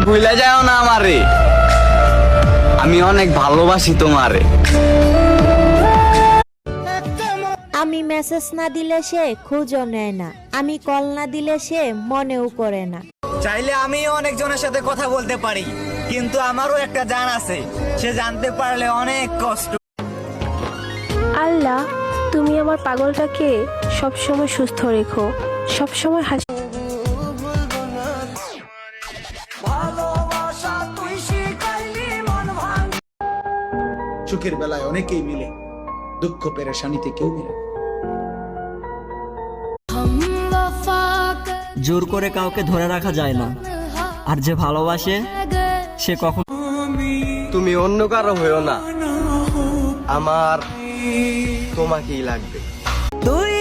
ভুলে যাও না আমারে, আমি অনেক ভালোবাসি তোমারে। আমি মেসেজ না দিলে সে খোঁজও নেয় না, আমি কল না দিলে সে মনেও করে না। চাইলে আমি অনেকজনের সাথে কথা বলতে পারি, কিন্তু আমারও একটা জান আছে, সে জানতে পারলে অনেক কষ্ট। আল্লাহ, তুমি আমার পাগলটাকে সবসময় সুস্থ রেখো, সবসময় হাসি। সুখের বেলায় অনেকেই মিলে, দুঃখ পেরেশানিতে কেউ মিলে। জোর করে কাউকে ধরে রাখা যায় না, আর যে ভালোবাসে সে কখন। তুমি অন্য কারো হয়েও না, আমার তোমাকেই লাগবে। তুই